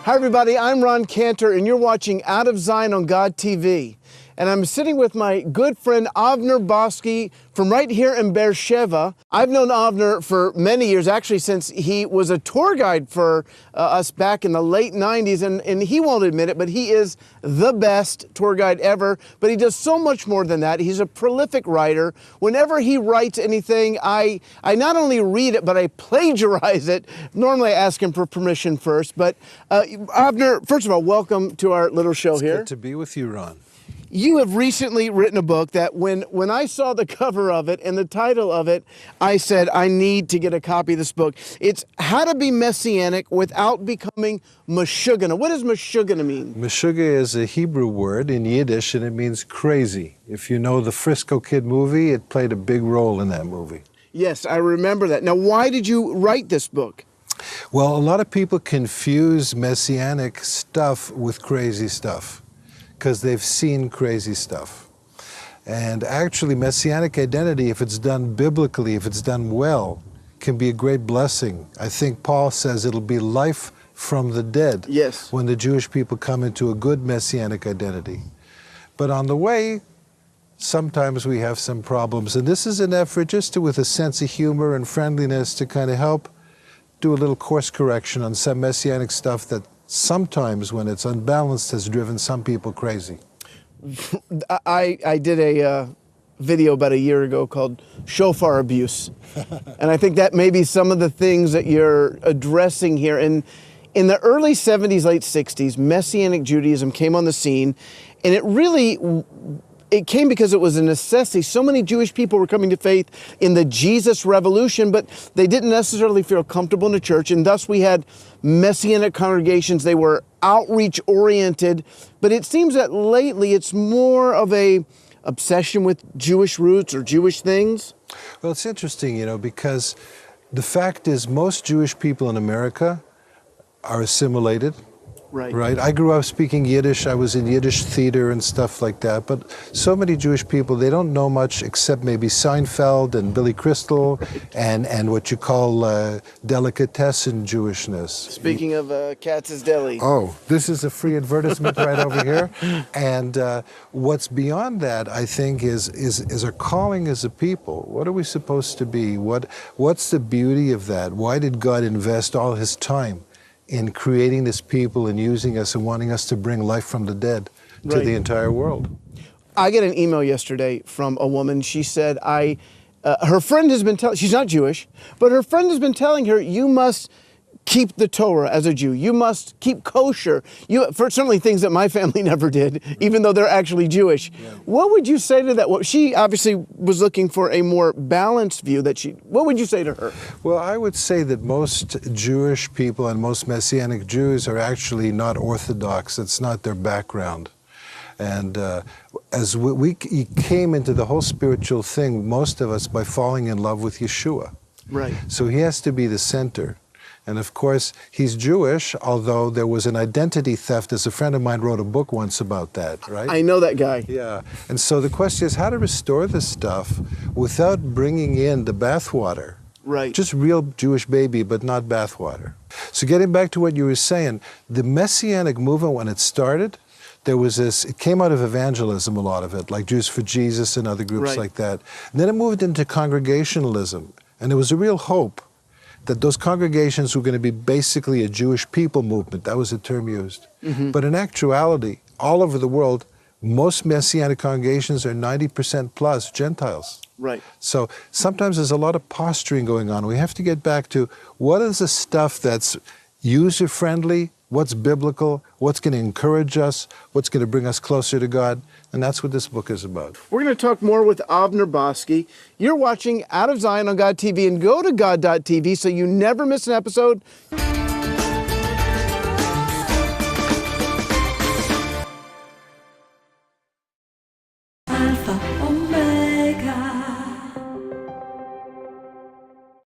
Hi everybody, I'm Ron Cantor and you're watching Out of Zion on God TV. And I'm sitting with my good friend Avner Boskey from right here in Beersheba. I've known Avner for many years, actually since he was a tour guide for us back in the late 90s. And he won't admit it, but he is the best tour guide ever. But he does so much more than that. He's a prolific writer. Whenever he writes anything, I not only read it, but I plagiarize it. Normally I ask him for permission first. But Avner, first of all, welcome to our little show here. It's good to be with you, Ron. You have recently written a book that when I saw the cover of it and the title of it, I said, I need to get a copy of this book. It's How to Be Messianic Without Becoming meshuggeh. Now, what does meshuggeh mean? Meshuggeh is a Hebrew word in Yiddish, and it means crazy. If you know the Frisco Kid movie, it played a big role in that movie. Yes, I remember that. Now, why did you write this book? Well, a lot of people confuse Messianic stuff with crazy stuff, because they've seen crazy stuff. And actually, Messianic identity, if it's done biblically, if it's done well, can be a great blessing. I think Paul says it'll be life from the dead. Yes. When the Jewish people come into a good Messianic identity. But on the way, sometimes we have some problems. And this is an effort just to, with a sense of humor and friendliness, to kind of help do a little course correction on some Messianic stuff that sometimes, when it's unbalanced, has driven some people crazy. I did a video about a year ago called Shofar Abuse. And I think that may be some of the things that you're addressing here. And in the early 70s, late 60s, Messianic Judaism came on the scene. And it came because it was a necessity. So many Jewish people were coming to faith in the Jesus revolution, but they didn't necessarily feel comfortable in the church, and thus we had Messianic congregations. They were outreach-oriented, but it seems that lately it's more of a obsession with Jewish roots or Jewish things. Well, it's interesting, you know, because the fact is most Jewish people in America are assimilated. Right. I grew up speaking Yiddish. I was in Yiddish theater and stuff like that. But so many Jewish people, they don't know much except maybe Seinfeld and Billy Crystal and what you call delicatessen Jewishness. Speaking of Katz's Deli. Oh, this is a free advertisement right over here. And what's beyond that, I think, is our calling as a people. What are we supposed to be? What's the beauty of that? Why did God invest all his time in creating this people and using us and wanting us to bring life from the dead to the entire world? I got an email yesterday from a woman. She said, her friend has been telling, she's not Jewish, but her friend has been telling her, you must keep the Torah as a Jew. You must keep kosher. For certainly things that my family never did, even though they're actually Jewish. Yeah. What would you say to that? Well, she obviously was looking for a more balanced view. What would you say to her? Well, I would say that most Jewish people and most Messianic Jews are actually not Orthodox. It's not their background. And as we came into the whole spiritual thing, most of us, by falling in love with Yeshua. Right. So he has to be the center. And of course, he's Jewish, although there was an identity theft, as a friend of mine wrote a book once about that, right? I know that guy. Yeah. And so the question is how to restore this stuff without bringing in the bathwater. Right. Just real Jewish baby, but not bathwater. So getting back to what you were saying, the Messianic movement, when it started, there was it came out of evangelism, a lot of it, like Jews for Jesus and other groups like that. And then it moved into congregationalism. And there was a real hope that those congregations were going to be basically a Jewish people movement. That was the term used. Mm-hmm. But in actuality, all over the world, most Messianic congregations are 90% plus Gentiles. Right. So sometimes there's a lot of posturing going on. We have to get back to what is the stuff that's user-friendly, what's biblical, what's going to encourage us, what's going to bring us closer to God. And that's what this book is about. We're going to talk more with Avner Boskey. You're watching Out of Zion on God TV, and go to God.tv so you never miss an episode.